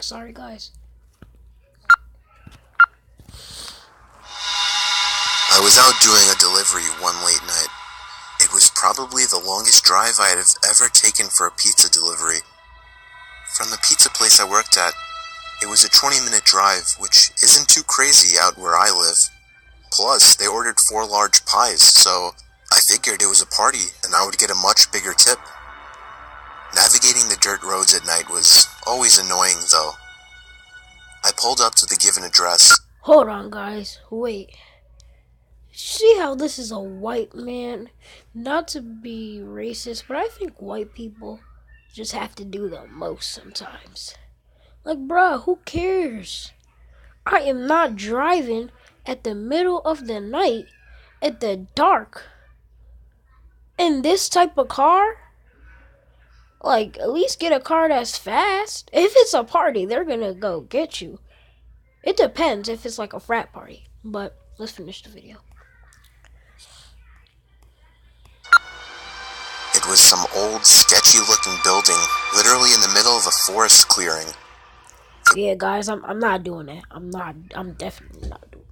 Sorry, guys. I was out doing a delivery one late night. It was probably the longest drive I had ever taken for a pizza delivery. From the pizza place I worked at, it was a 20-minute drive, which isn't too crazy out where I live. Plus, they ordered 4 large pies, so I figured it was a party and I would get a much bigger tip. Navigating the dirt roads at night was always annoying, though. I pulled up to the given address. Hold on, guys. Wait. See how this is a white man? Not to be racist, but I think white people just have to do the most sometimes. Like, bruh, who cares? I am not driving at the middle of the night at the dark in this type of car. Like, at least get a car that's fast. If it's a party, they're gonna go get you. It depends if it's like a frat party. But let's finish the video. It was some old, sketchy-looking building, literally in the middle of a forest clearing. Yeah, guys, I'm not doing that. I'm definitely not doing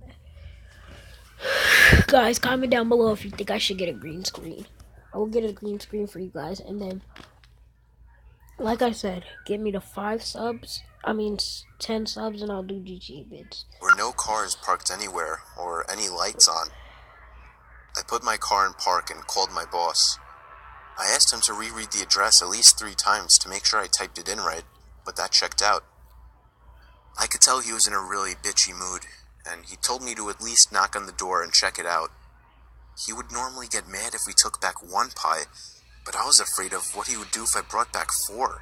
that. Guys, comment down below if you think I should get a green screen. I will get a green screen for you guys, and then, like I said, give me the 10 subs, and I'll do GTA vids. There were no cars parked anywhere, or any lights on. I put my car in park and called my boss. I asked him to reread the address at least 3 times to make sure I typed it in right, but that checked out. I could tell he was in a really bitchy mood, and he told me to at least knock on the door and check it out. He would normally get mad if we took back 1 pie, but I was afraid of what he would do if I brought back 4.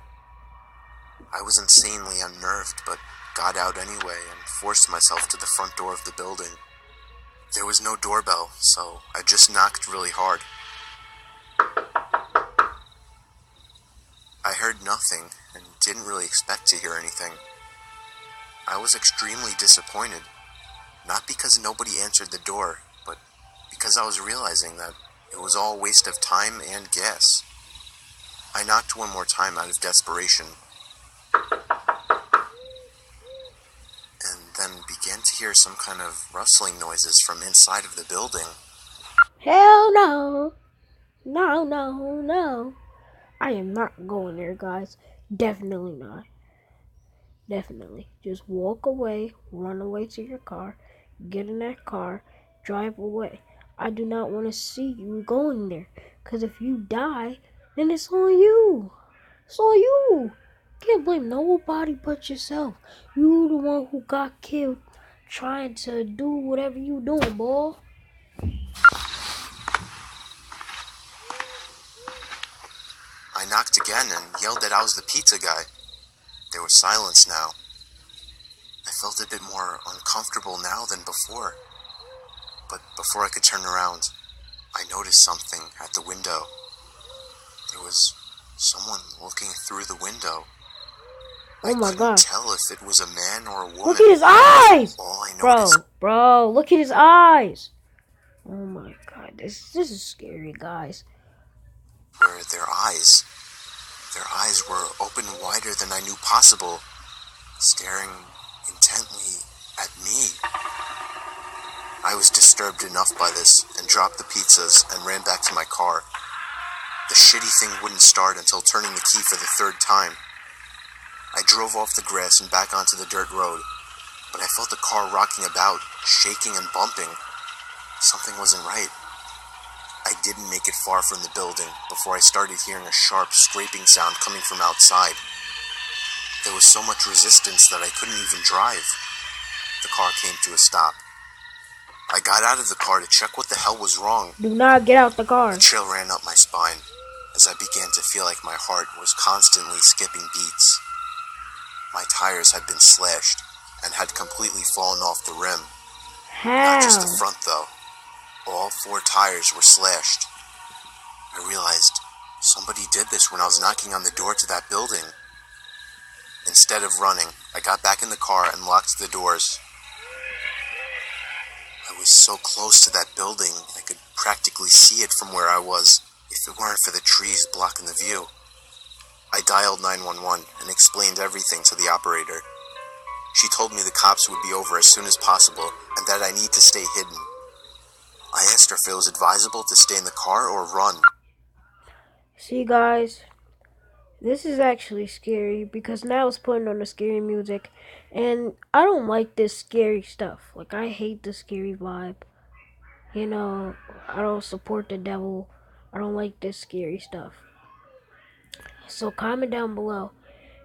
I was insanely unnerved, but got out anyway and forced myself to the front door of the building. There was no doorbell, so I just knocked really hard. I heard nothing and didn't really expect to hear anything. I was extremely disappointed, not because nobody answered the door, but because I was realizing that it was all a waste of time and gas. I knocked 1 more time out of desperation, and then began to hear some kind of rustling noises from inside of the building. Hell no. No, no, no. I am not going there, guys. Definitely not. Definitely. Just walk away, run away to your car, get in that car, drive away. I do not want to see you going there. Because if you die, then it's on you. It's on you. Can't blame nobody but yourself. You the one who got killed trying to do whatever you doing, boy. I knocked again and yelled that I was the pizza guy. There was silence now. I felt a bit more uncomfortable now than before. But before I could turn around, I noticed something at the window. There was someone looking through the window. Oh my I god. couldn't tell if it was a man or a woman. Look at his eyes! All I noticed Bro, look at his eyes. Oh my god, this is scary, guys. were their eyes. Their eyes were open wider than I knew possible, staring intently at me. I was disturbed enough by this and dropped the pizzas and ran back to my car. The shitty thing wouldn't start until turning the key for the 3rd time. I drove off the grass and back onto the dirt road, but I felt the car rocking about, shaking and bumping. Something wasn't right. I didn't make it far from the building before I started hearing a sharp scraping sound coming from outside. There was so much resistance that I couldn't even drive. The car came to a stop. I got out of the car to check what the hell was wrong. Do not get out the car. A chill ran up my spine as I began to feel like my heart was constantly skipping beats. My tires had been slashed and had completely fallen off the rim. Not just the How? front though. All 4 tires were slashed. I realized somebody did this when I was knocking on the door to that building. Instead of running, I got back in the car and locked the doors. I was so close to that building, I could practically see it from where I was, if it weren't for the trees blocking the view. I dialed 911 and explained everything to the operator. She told me the cops would be over as soon as possible and that I need to stay hidden. I asked her if it was advisable to stay in the car or run. See, guys, this is actually scary because now it's putting on the scary music, and I don't like this scary stuff. Like, I hate the scary vibe. You know, I don't support the devil. I don't like this scary stuff. So comment down below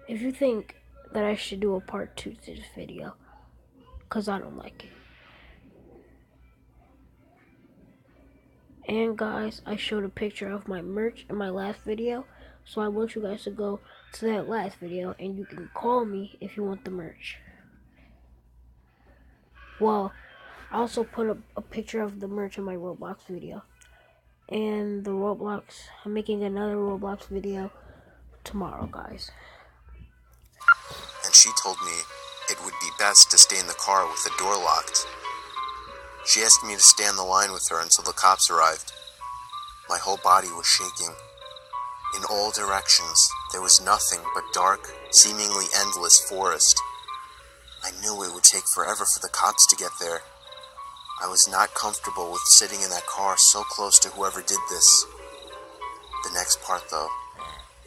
if you think that I should do a part 2 to this video, because I don't like it. And guys, I showed a picture of my merch in my last video, so I want you guys to go to that last video and you can call me if you want the merch. Well, I also put a picture of the merch in my Roblox video. And the Roblox, I'm making another Roblox video tomorrow, guys. And she told me it would be best to stay in the car with the door locked. She asked me to stay on the line with her until the cops arrived. My whole body was shaking. In all directions, there was nothing but dark, seemingly endless forest. I knew it would take forever for the cops to get there. I was not comfortable with sitting in that car so close to whoever did this. The next part, though,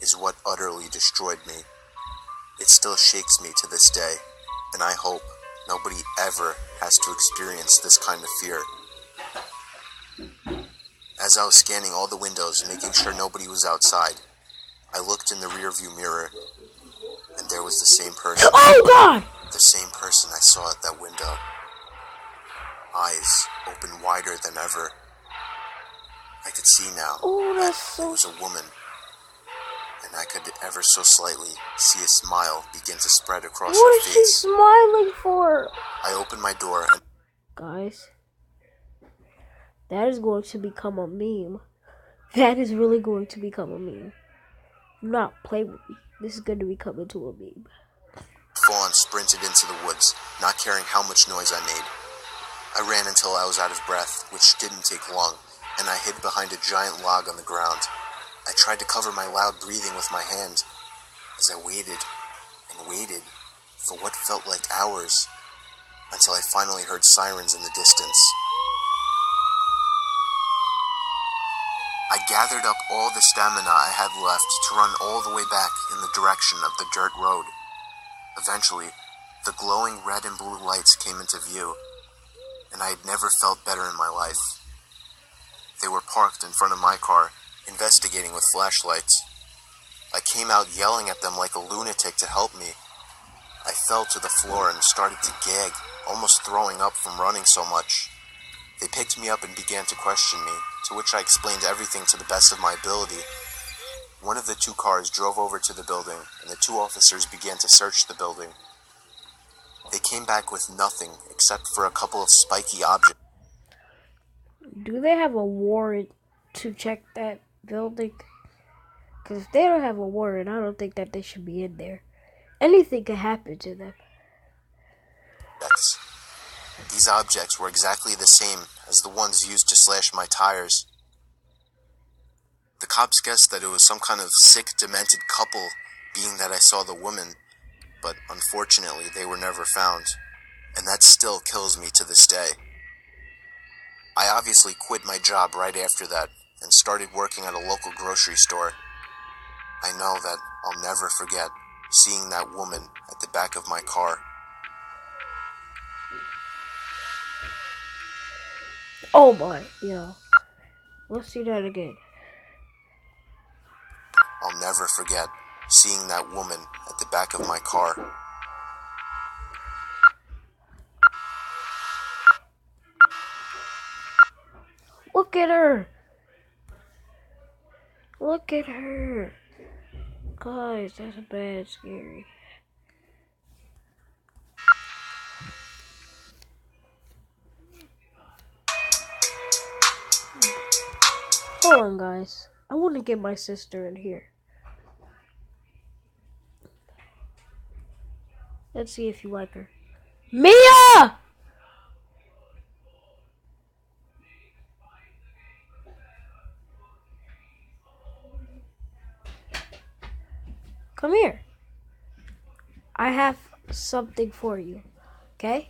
is what utterly destroyed me. It still shakes me to this day, and I hope nobody ever has to experience this kind of fear. As I was scanning all the windows, making sure nobody was outside, I looked in the rearview mirror, and there was the same person. Oh God! The same person I saw at that window. Eyes open wider than ever. I could see now that it was a woman, and I could ever so slightly see a smile begin to spread across her What is she face. smiling for? I opened my door and... Guys, that is going to become a meme. That is really going to become a meme. Do not play with me. This is going to become into a meme. Fawn sprinted into the woods, not caring how much noise I made. I ran until I was out of breath, which didn't take long, and I hid behind a giant log on the ground. I tried to cover my loud breathing with my hand, as I waited and waited for what felt like hours, until I finally heard sirens in the distance. I gathered up all the stamina I had left to run all the way back in the direction of the dirt road. Eventually, the glowing red and blue lights came into view, and I had never felt better in my life. They were parked in front of my car, investigating with flashlights. I came out yelling at them like a lunatic to help me. I fell to the floor and started to gag, almost throwing up from running so much. They picked me up and began to question me, to which I explained everything to the best of my ability. One of the two cars drove over to the building, and the two officers began to search the building. They came back with nothing except for a couple of spiky objects. Do they have a warrant to check that building? Because if they don't have a warrant, I don't think that they should be in there. Anything could happen to them. These objects were exactly the same as the ones used to slash my tires. The cops guessed that it was some kind of sick, demented couple, being that I saw the woman, but unfortunately they were never found, and that still kills me to this day. I obviously quit my job right after that and started working at a local grocery store. I know that I'll never forget seeing that woman at the back of my car. Oh my, yeah. Let's see that again. I'll never forget seeing that woman at the back of my car. Look at her. Look at her. Guys, that's bad scary. Hold on, guys. I want to get my sister in here. Let's see if you like her. Mia! Come here. I have something for you. Okay?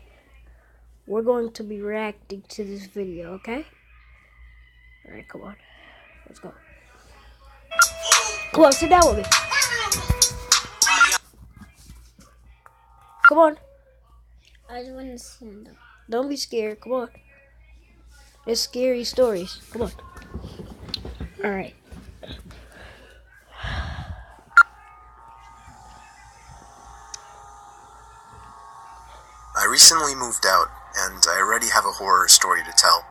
We're going to be reacting to this video, okay? Alright, come on. Let's go. Come on, sit down with me. Come on. I just want to stand up. Don't be scared. Come on. It's scary stories. Come on. Alright. I recently moved out, and I already have a horror story to tell.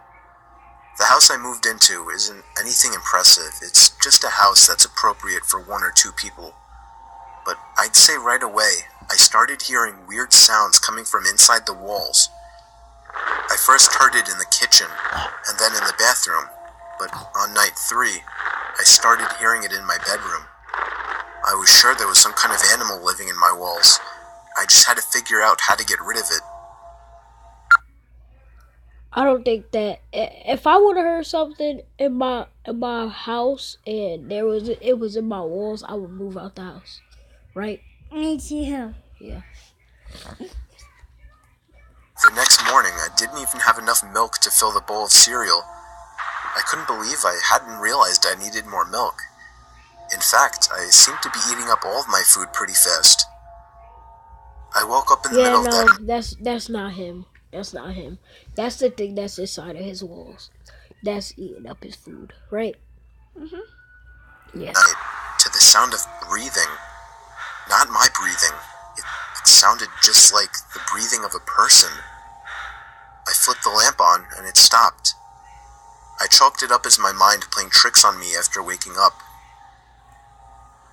The house I moved into isn't anything impressive. It's just a house that's appropriate for 1 or 2 people. But I'd say right away, I started hearing weird sounds coming from inside the walls. I first heard it in the kitchen, and then in the bathroom, but on night 3, I started hearing it in my bedroom. I was sure there was some kind of animal living in my walls. I just had to figure out how to get rid of it. I don't think that if I would have heard something in my house and it was in my walls, I would move out the house. Right? Me too. Yeah. The next morning, I didn't even have enough milk to fill the bowl of cereal. I couldn't believe I hadn't realized I needed more milk. In fact, I seemed to be eating up all of my food pretty fast. I woke up in the middle of that. That's not him. That's not him. That's the thing that's inside of his walls. That's eating up his food, right? Yes. Night to the sound of breathing. Not my breathing. It sounded just like the breathing of a person. I flipped the lamp on and it stopped. I chalked it up as my mind playing tricks on me after waking up.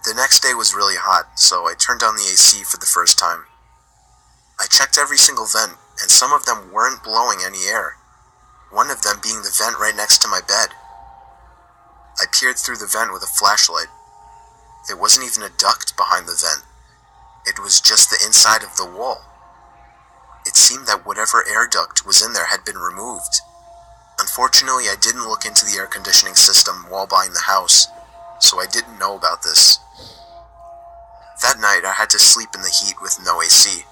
The next day was really hot, so I turned on the AC for the first time. I checked every single vent, and some of them weren't blowing any air. One of them being the vent right next to my bed. I peered through the vent with a flashlight. There wasn't even a duct behind the vent. It was just the inside of the wall. It seemed that whatever air duct was in there had been removed. Unfortunately, I didn't look into the air conditioning system while buying the house, so I didn't know about this. That night, I had to sleep in the heat with no AC,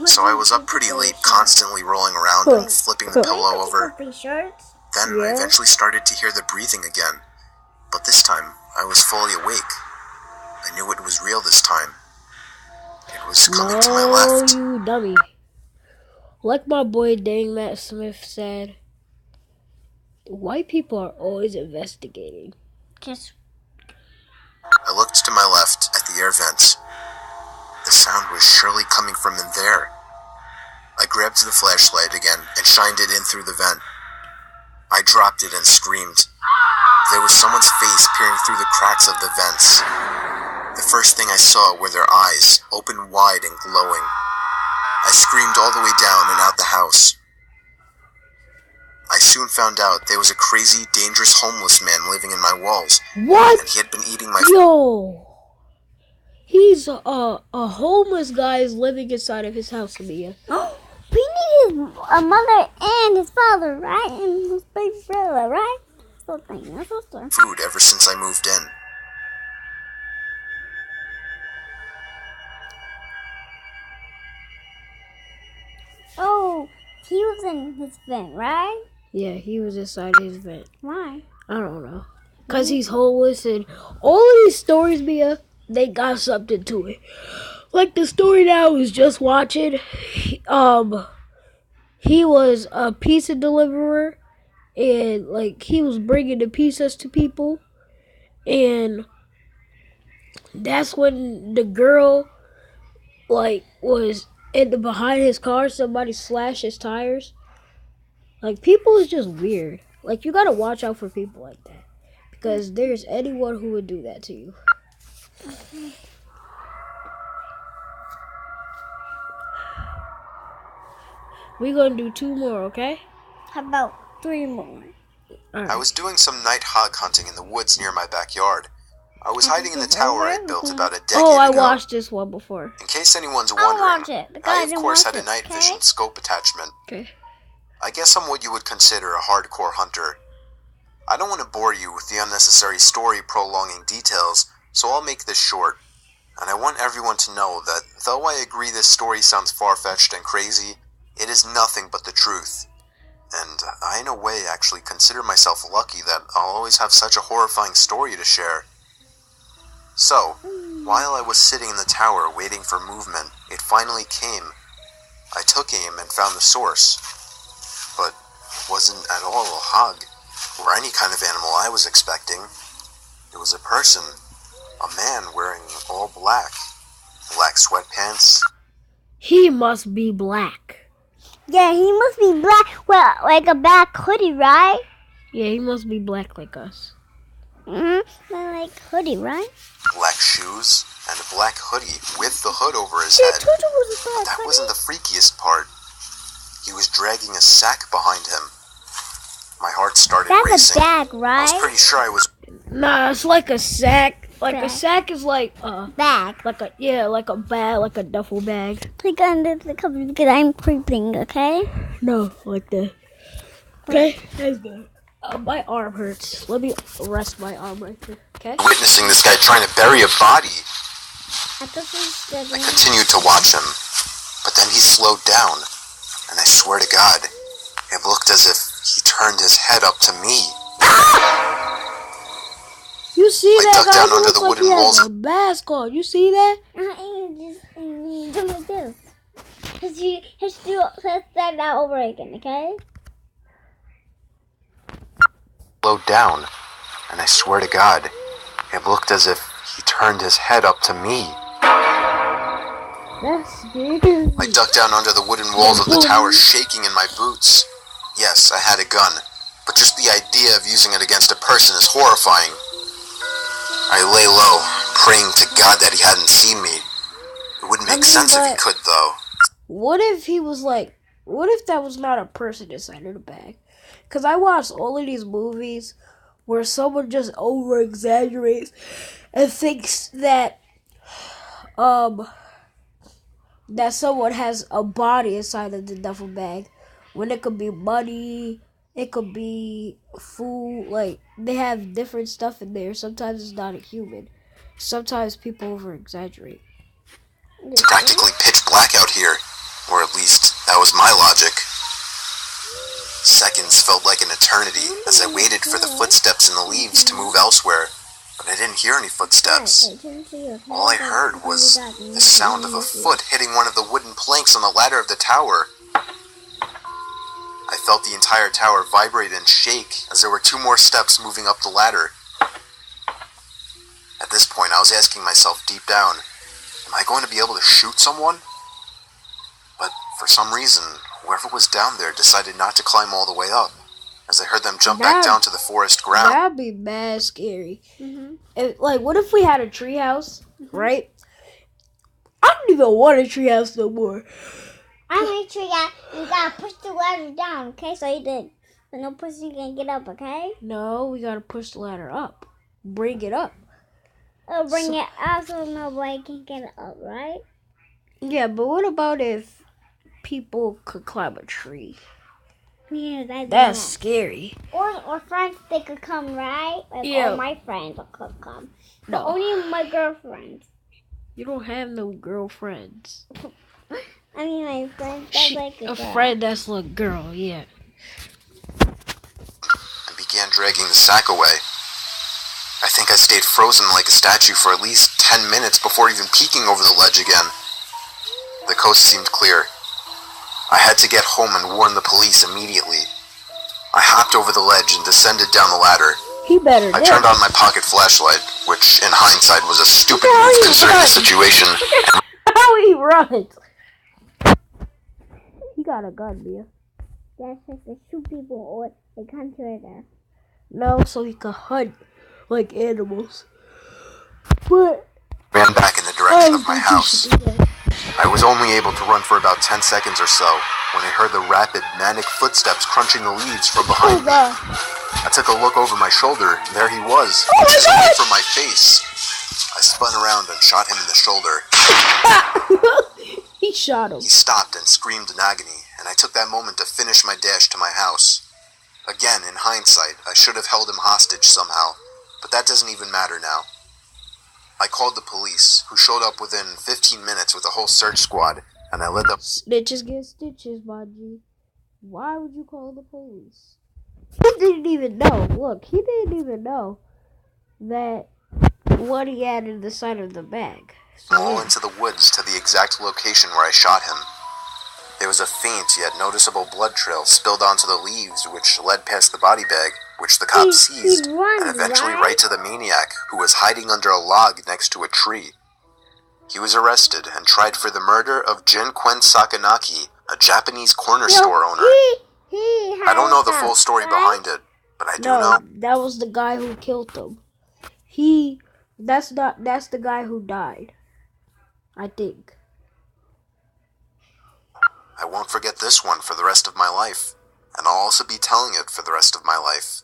so I was up pretty late, constantly rolling around and flipping the pillow over. Then I eventually started to hear the breathing again, but this time, I was fully awake. I knew it was real this time. It was coming to my left. No, you dummy. Like my boy Dang Matt Smith said, white people are always investigating. Just I looked to my left at the air vents. The sound was surely coming from in there. I grabbed the flashlight again and shined it in through the vent. I dropped it and screamed. There was someone's face peering through the cracks of the vents. The first thing I saw were their eyes, open wide and glowing. I screamed all the way down and out the house. I soon found out there was a crazy, dangerous homeless man living in my walls. What? And he had been eating my Yo! He's a homeless guy is living inside of his house, Mia. we need a mother and his father, right? And his baby brother, right? food ever since I moved in. Oh, he was in his vent, right? Yeah, he was inside his vent. Why? I don't know. Because he's homeless and all of these stories, Mia, they got something to it. Like the story that I was just watching, he was a pizza deliverer and like he was bringing the pizzas to people, and that's when the girl like was behind his car. Somebody slashed his tires. Like, people is just weird. Like, you gotta watch out for people like that, because there's anyone who would do that to you. We're gonna do 2 more, okay? How about 3 more? I was doing some night hog hunting in the woods near my backyard. I was hiding in the tower I built about a decade ago. Oh, I watched this one before. In case anyone's I'll wondering, watch it. The I guy of didn't course watch had a it, night okay? vision scope attachment. Okay. I guess I'm what you would consider a hardcore hunter. I don't want to bore you with the unnecessary story prolonging details, so I'll make this short. And I want everyone to know that though I agree this story sounds far-fetched and crazy, it is nothing but the truth. And I, in a way, actually consider myself lucky that I'll always have such a horrifying story to share. So, while I was sitting in the tower waiting for movement, it finally came. I took aim and found the source. But it wasn't at all a hog, or any kind of animal I was expecting. It was a person. A man wearing all black. Black sweatpants. He must be black. Yeah, he must be black. Well, like a black hoodie, right? Yeah, he must be black like us. Like hoodie, right? Black shoes and a black hoodie with the hood over his Yeah, head. I told you it was a black That hoodie. wasn't the freakiest part. He was dragging a sack behind him. My heart started That's racing. a bag, I was right? pretty sure I was Nah, it's like a sack. Like a Bag. sack is like Bag. like a like a bag, like a duffel bag. Click under the cover because I'm creeping, okay? No, like that. Okay, that's good. My arm hurts. Let me rest my arm right here. Okay. witnessing this guy trying to bury a body. I thought it was I continued to watch him, but then he slowed down, and I swear to God, it looked as if he turned his head up to me. You see I that ducked guy? down He under looks the like wooden he has walls. a mask on. You see that? you do like this. Let's do that over again, okay? Slowed down, and I swear to God, it looked as if he turned his head up to me. That's scary. I ducked down under the wooden walls of the tower, shaking in my boots. Yes, I had a gun, but just the idea of using it against a person is horrifying. I lay low, praying to God that he hadn't seen me. It wouldn't make sense if he could, though. What if he was like? What if that was not a person inside of the bag? Cause I watched all of these movies where someone just over exaggerates and thinks that that someone has a body inside of the duffel bag, when it could be money, it could be food. Like they have different stuff in there. Sometimes it's not a human. Sometimes people over exaggerate. It's practically pitch black out here, or at least that was my logic. Seconds felt like an eternity as I waited for the footsteps in the leaves to move elsewhere, but I didn't hear any footsteps. All I heard was the sound of a foot hitting one of the wooden planks on the ladder of the tower. I felt the entire tower vibrate and shake as there were 2 more steps moving up the ladder. At this point, I was asking myself deep down, am I going to be able to shoot someone? But for some reason, whoever was down there decided not to climb all the way up, as I heard them jump back down to the forest ground. That'd be mad scary. Like, what if we had a treehouse, right? I don't even want a treehouse no more. I make sure you gotta push the ladder down, okay? So no person can get up, okay? No, we gotta push the ladder up. Bring it up. Bring it up so nobody can get it up, right? Yeah, but what about if people could climb a tree? Yeah, That's scary. Or friends, they could come, right? Like, Yeah. all my friends could come. But No, only my girlfriends. you don't have no girlfriends. I mean, my friends that's like A girl. friend that's a girl, yeah. And began dragging the sack away. I think I stayed frozen like a statue for at least 10 minutes before even peeking over the ledge again. The coast seemed clear. I had to get home and warn the police immediately. I hopped over the ledge and descended down the ladder. He better I dip. turned on my pocket flashlight, which in hindsight was a stupid Look at how move he considering the runs. situation. How he runs. He got a gun, Mia. That's just to shoot people or they come together. No, so he could hunt like animals. But Ran back in the I direction of don't my think you house. should do that. I was only able to run for about 10 seconds or so when I heard the rapid, manic footsteps crunching the leaves from Oh behind me. god. I took a look over my shoulder, and there he was, Oh my just away God! from my face. I spun around and shot him in the shoulder. He shot him. He stopped and screamed in agony, and I took that moment to finish my dash to my house. Again, in hindsight, I should have held him hostage somehow, but that doesn't even matter now. I called the police, who showed up within 15 minutes with a whole search squad, and I led them. Snitches get stitches, my G. Why would you call the police? He didn't even know. Look, he didn't even know that what he had in the side of the bag. So, all into the woods to the exact location where I shot him. There was a faint yet noticeable blood trail spilled onto the leaves, which led past the body bag, which the cops seized, and eventually right to the maniac, who was hiding under a log next to a tree. He was arrested and tried for the murder of Jin-Quen Sakanaki, a Japanese corner store owner. I don't know the full story behind it, but I do know. That was the guy who killed him. That's the guy who died, I think. I won't forget this one for the rest of my life, and I'll also be telling it for the rest of my life.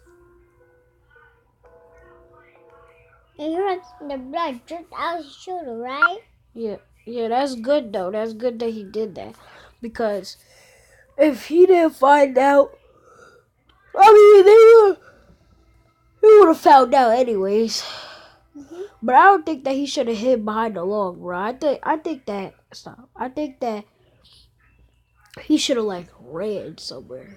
And you heard the blood dripped out his shoulder, right? Yeah, that's good though. That's good that he did that. Because if he didn't find out, I mean, he would have found out anyways. Mm-hmm. But I don't think that he should have hid behind the log, bro. I think that he should have ran somewhere.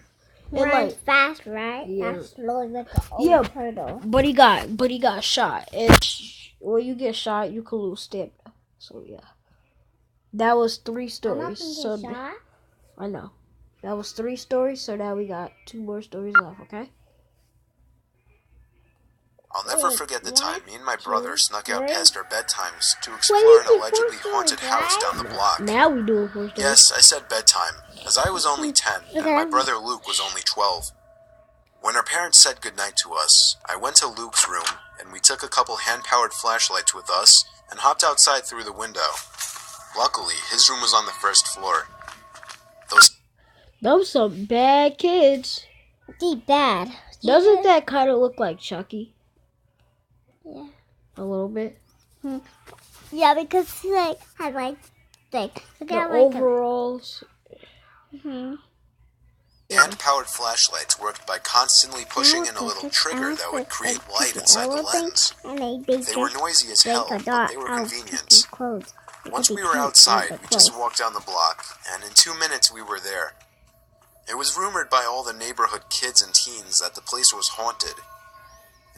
Ran fast, right? Yeah. Not slow like an old turtle. But he got shot. And when you get shot, you can lose stamina. So yeah, that was 3 stories. So shot? I know that was 3 stories. So now we got 2 more stories left. Okay. I'll never forget the time me and my brother snuck out past our bedtimes to explore an allegedly haunted house down the block. Now we do it for stories. Yes, I said bedtime, as I was only 10 and my brother Luke was only 12. When our parents said goodnight to us, I went to Luke's room and we took a couple hand-powered flashlights with us and hopped outside through the window. Luckily, his room was on the 1st floor. Those some bad kids. Deep bad. Doesn't that kind of look like Chucky? Yeah. A little bit. Yeah, because he had the overalls. Hand-powered flashlights worked by constantly pushing in a little trigger that would create light inside the lens. They were noisy as hell, but they were convenient. Once we were outside, we just walked down the block, and in 2 minutes we were there. It was rumored by all the neighborhood kids and teens that the place was haunted.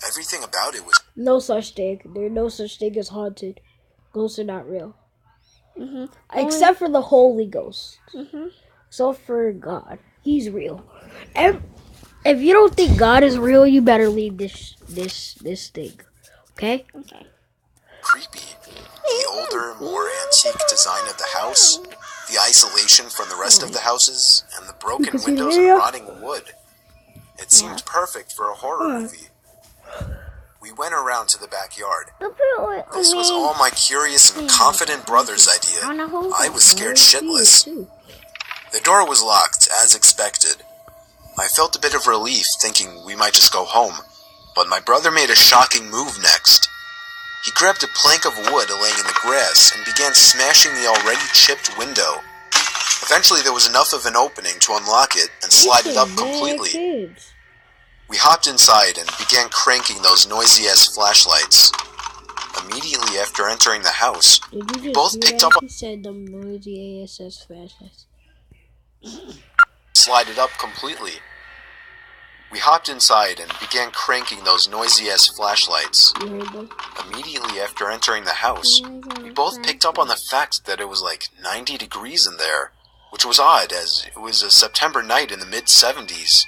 Everything about it was... No such thing. There's no such thing as haunted. Ghosts are not real. Except for the Holy Ghost. So for God. He's real. And if you don't think God is real, you better leave this thing. Okay? Okay. Creepy. The older, more antique design of the house, the isolation from the rest of the houses, and the broken windows and rotting wood. It seemed perfect for a horror movie. We went around to the backyard. This was all my curious and confident brother's idea. I was scared shitless. The door was locked, as expected. I felt a bit of relief, thinking we might just go home, but my brother made a shocking move next. He grabbed a plank of wood laying in the grass and began smashing the already chipped window. Eventually there was enough of an opening to unlock it and slide it up completely. We hopped inside and began cranking those noisy-ass flashlights. Immediately after entering the house, we both picked up... He said them noisy ASS flashlights. Slide it up completely. We hopped inside and began cranking those noisy-ass flashlights. Immediately after entering the house, we both picked up on the fact that it was 90 degrees in there, which was odd as it was a September night in the mid-70s.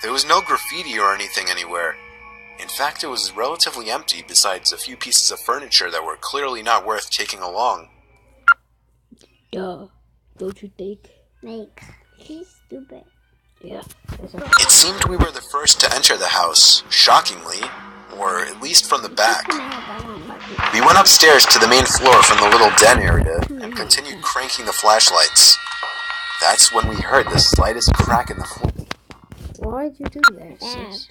There was no graffiti or anything anywhere. In fact, it was relatively empty besides a few pieces of furniture that were clearly not worth taking along. Duh. Don't you think? He's stupid. Yeah. It seemed we were the first to enter the house, shockingly, or at least from the back. We went upstairs to the main floor from the little den area and continued cranking the flashlights. That's when we heard the slightest crack in the floor. Why'd you do that, sis?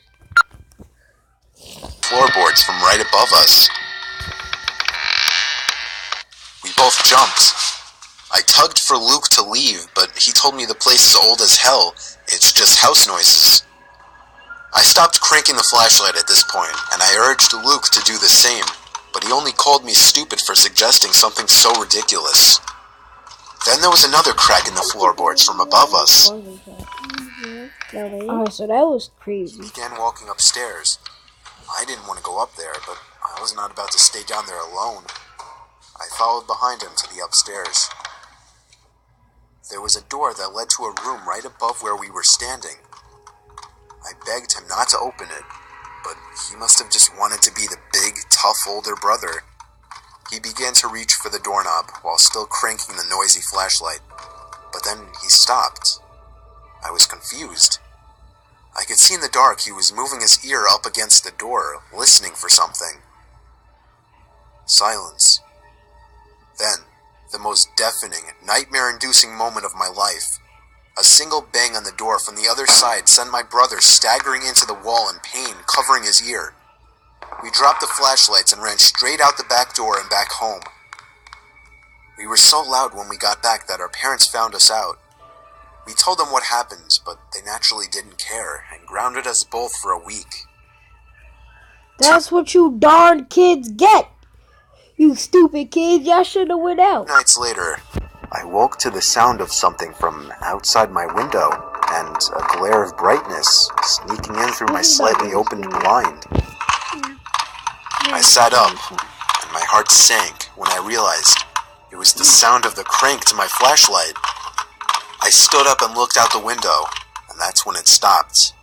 Floorboards from right above us. We both jumped. I tugged for Luke to leave, but he told me the place is old as hell. It's just house noises. I stopped cranking the flashlight at this point, and I urged Luke to do the same. but he only called me stupid for suggesting something so ridiculous. Then there was another crack in the floorboards from above us. Oh, so that was He crazy. began walking upstairs. I didn't want to go up there, but I was not about to stay down there alone. I followed behind him to the upstairs. There was a door that led to a room right above where we were standing. I begged him not to open it, but he must have just wanted to be the big, tough older brother. He began to reach for the doorknob while still cranking the noisy flashlight, but then he stopped. I was confused. I could see in the dark he was moving his ear up against the door, listening for something. Silence. Then, the most deafening, nightmare-inducing moment of my life. A single bang on the door from the other side sent my brother staggering into the wall in pain, covering his ear. We dropped the flashlights and ran straight out the back door and back home. We were so loud when we got back that our parents found us out. We told them what happened, but they naturally didn't care and grounded us both for a week. That's what you darn kids get. You stupid kids, y'all should have went out. Nights later, I woke to the sound of something from outside my window and a glare of brightness sneaking in through my slightly opened blind. I sat up, and my heart sank when I realized it was the sound of the crank to my flashlight. I stood up and looked out the window, and that's when it stopped.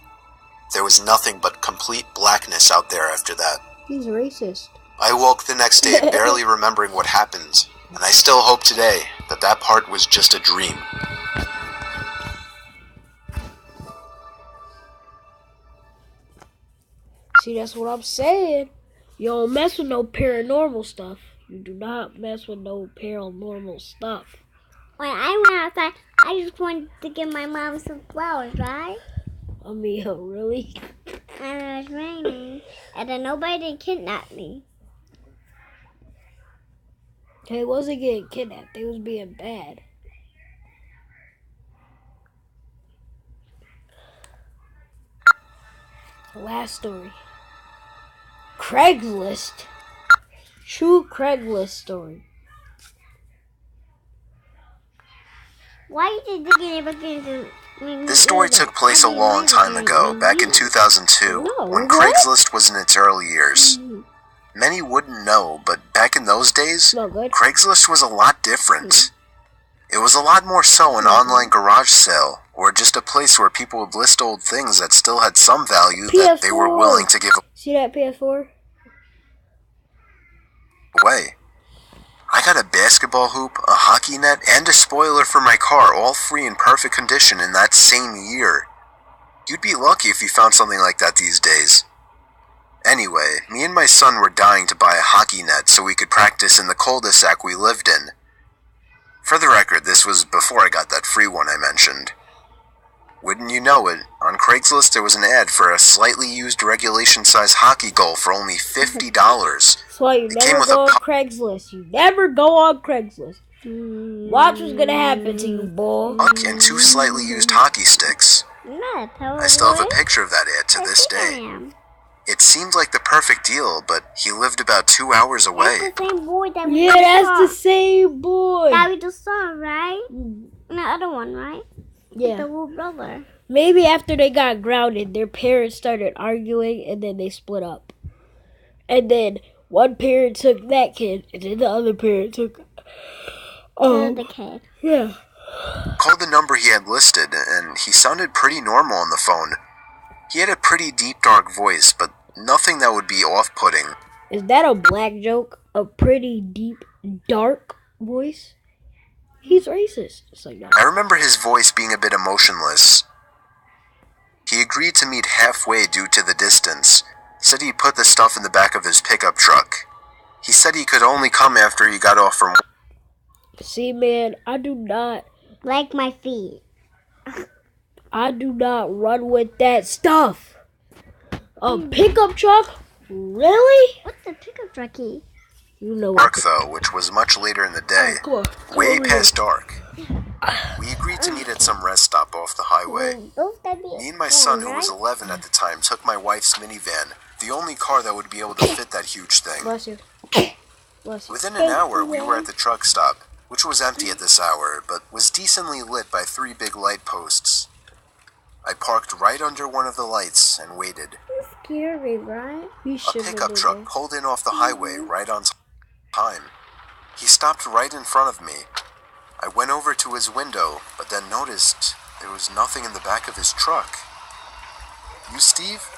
There was nothing but complete blackness out there after that. He's racist. I woke the next day barely remembering what happened, and I still hope today that that part was just a dream. See, that's what I'm saying. You don't mess with no paranormal stuff. You do not mess with no paranormal stuff. When I went outside, I just wanted to give my mom some flowers, right? I mean, really? And it was raining, and then nobody kidnapped me. They wasn't getting kidnapped. They was being bad. Last story. Craigslist. True Craigslist story. Why did you get into This story took place a long time ago, back in 2002, when what? Craigslist was in its early years. Many wouldn't know, but back in those days, Not good. Craigslist was a lot different. It was a lot more so an online garage sale, or just a place where people would list old things that still had some value that they were PS4. willing to give See that PS4? away. I got a basketball hoop, a hockey net, and a spoiler for my car, all free in perfect condition in that same year. You'd be lucky if you found something like that these days. Anyway, me and my son were dying to buy a hockey net so we could practice in the cul-de-sac we lived in. For the record, this was before I got that free one I mentioned. Wouldn't you know it, on Craigslist there was an ad for a slightly used regulation-size hockey goal for only $50. That's why you It came never with go a on Craigslist. You never go on Craigslist. Watch what's gonna happen to you, boy. puck and 2 slightly used hockey sticks. Not a I still have a picture of that ad to this day. It seemed like the perfect deal, but he lived about 2 hours away. That's the same boy that we Yeah, just that's saw. the same boy. That we just saw, right? And the other one, right? The Yeah. little brother. Maybe after they got grounded, their parents started arguing and then they split up. And then one parent took that kid and then the other parent took The kid. yeah. Called the number he had listed, and he sounded pretty normal on the phone. He had a pretty deep, dark voice, but nothing that would be off-putting. Is that a black joke? A pretty deep, dark voice? He's racist. It's like that. I remember his voice being a bit emotionless. He agreed to meet halfway due to the distance, said he'd put the stuff in the back of his pickup truck. He said he could only come after he got off from work. See, man, I do not My feet. run with that stuff. A pickup truck? Really? What's the pickup truck key? You know Work what? though, which was much later in the day, Come on. way over past dark. We agreed to meet at some rest stop off the highway. Me and my son, who was 11 at the time, took my wife's minivan, the only car that would be able to fit that huge thing. Bless you. Bless you. Within an hour, we were at the truck stop, which was empty at this hour, but was decently lit by 3 big light posts. I parked right under one of the lights and waited. Scary, right? A pickup truck pulled in off the highway right on time. He stopped right in front of me. I went over to his window, but then noticed there was nothing in the back of his truck. "You Steve?"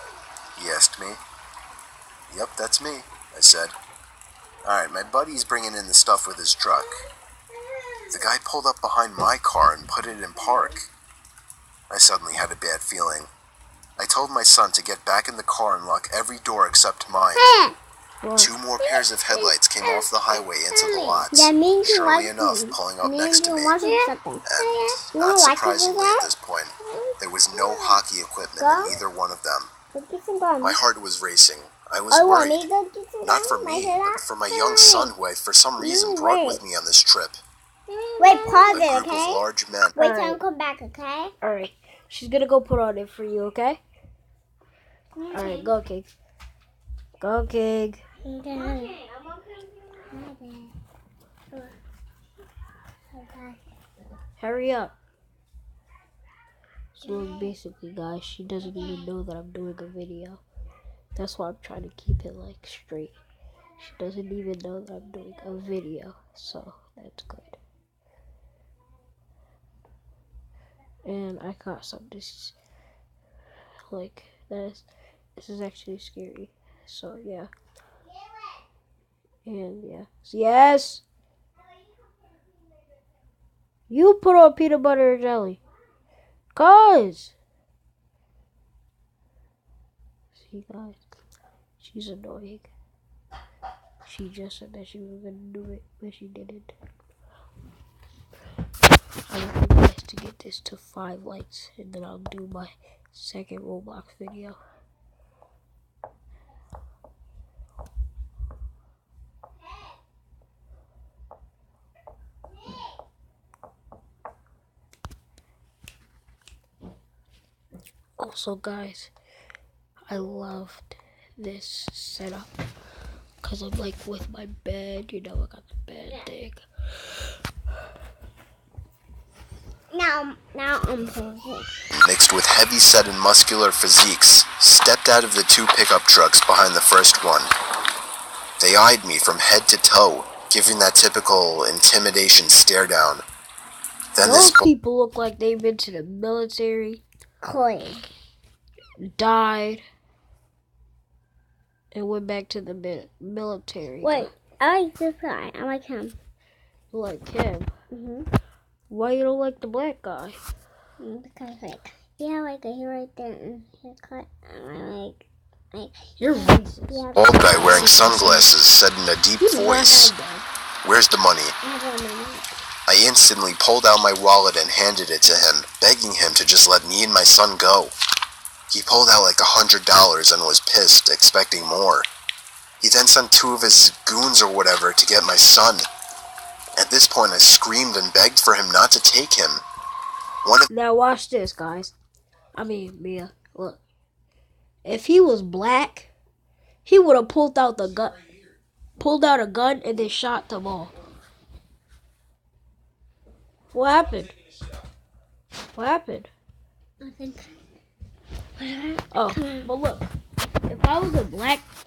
he asked me. "Yep, that's me," I said. "Alright, my buddy's bringing in the stuff with his truck." The guy pulled up behind my car and put it in park. I suddenly had a bad feeling. I told my son to get back in the car and lock every door except mine. 2 more pairs of headlights came off the highway into the lot. Surely enough, pulling up next to me. And, not surprisingly at this point, there was no hockey equipment in either one of them. My heart was racing. I was worried. Not for me, but for my young son, who I for some reason brought with me on this trip. Wait, pause A it, group of okay? large men. Wait till I come back, okay? Alright. She's gonna go put on it for you, okay? Alright, go, Kig. Go, Kig. Hurry up. So basically, guys, she doesn't even know that I'm doing a video. That's why I'm trying to keep it like straight. She doesn't even know that I'm doing a video, so that's good. And I caught something. This is actually scary. So yeah. And yeah. Yes. You put on peanut butter and jelly. Cause. See, guys, she's annoying. She just said that she was gonna do it, but she didn't. I want you guys to get this to 5 likes, and then I'll do my second Roblox video. Also, guys, I loved this setup because I'm like with my bed, you know, I got the bed thing. Now I'm pausing. Mixed with heavy-set and muscular physiques, stepped out of the 2 pickup trucks behind the first one. They eyed me from head to toe, giving that typical intimidation stare down. Then Those people look like they've been to the military, Chloe. died, and went back to the military. Wait, I like this guy. I like him. You like him? Mhm. Why you don't like the black guy? Because like, yeah, like a hair right there and haircut. And I like. You're racist. Yeah. bald guy wearing sunglasses said in a deep voice, "Where's the money?" I instantly pulled out my wallet and handed it to him, begging him to just let me and my son go. He pulled out like $100 and was pissed, expecting more. He then sent 2 of his goons or whatever to get my son. At this point, I screamed and begged for him not to take him. Now watch this, guys. I mean, Mia, look. If he was black, he would have pulled out a gun and then shot them all. What happened? What happened? Nothing. Oh, but look.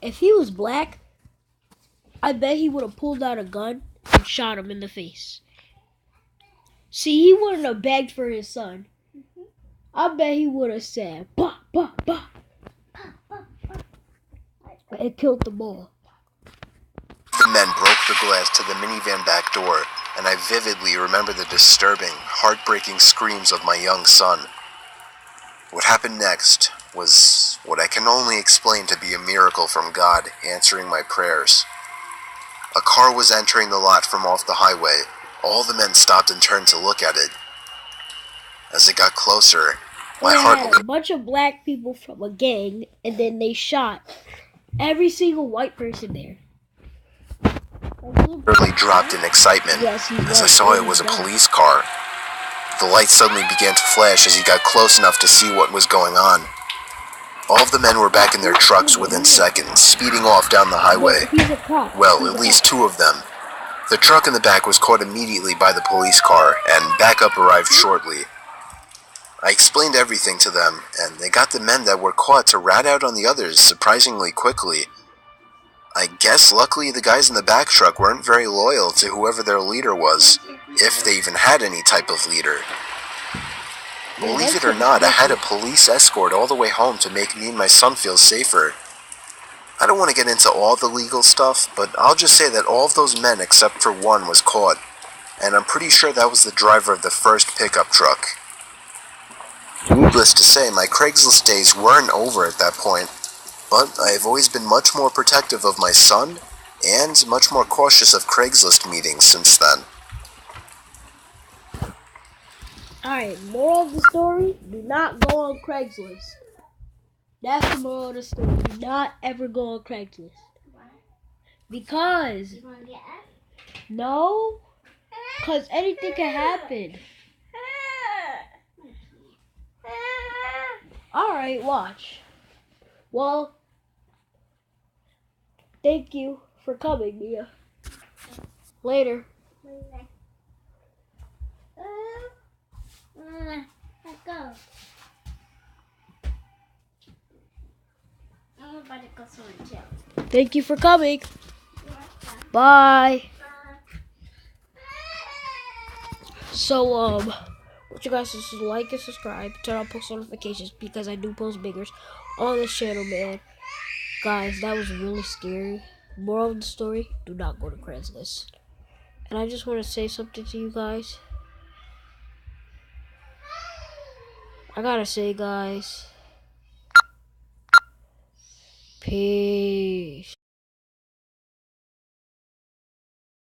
If he was black, I bet he would have pulled out a gun and shot him in the face. See, he wouldn't have begged for his son. I bet he would have said, bah, bah, bah. It killed them all. The men broke the glass to the minivan back door, and I vividly remember the disturbing, heartbreaking screams of my young son. What happened next was what I can only explain to be a miracle from God answering my prayers. A car was entering the lot from off the highway. All the men stopped and turned to look at it. As it got closer, my heart had a bunch of black people from a gang, and then they shot every single white person there. literally dropped in excitement Yes, he as I was. saw it was a police car. The light suddenly began to flash as he got close enough to see what was going on. All of the men were back in their trucks within seconds, speeding off down the highway. He's a cop. Well, at least two of them. The truck in the back was caught immediately by the police car, and backup arrived shortly. I explained everything to them, and they got the men that were caught to rat out on the others surprisingly quickly. I guess luckily the guys in the back truck weren't very loyal to whoever their leader was, if they even had any type of leader. Believe it or not, I had a police escort all the way home to make me and my son feel safer. I don't want to get into all the legal stuff, but I'll just say that all of those men except for one was caught, and I'm pretty sure that was the driver of the first pickup truck. Needless to say, my Craigslist days weren't over at that point, but I have always been much more protective of my son, and much more cautious of Craigslist meetings since then. Alright, moral of the story, do not go on Craigslist. That's the moral of the story. Do not ever go on Craigslist. Because, no, because anything can happen. Alright, watch. Well, thank you for coming, Mia. Later. Let's go. I'm about to go somewhere chill. Thank you for coming. Bye. So, what you guys just like and subscribe, turn on post notifications because I do post bigger on this channel, man. Guys, that was really scary. Moral of the story, do not go to Craigslist. And I just want to say something to you guys. I gotta say, guys, peace.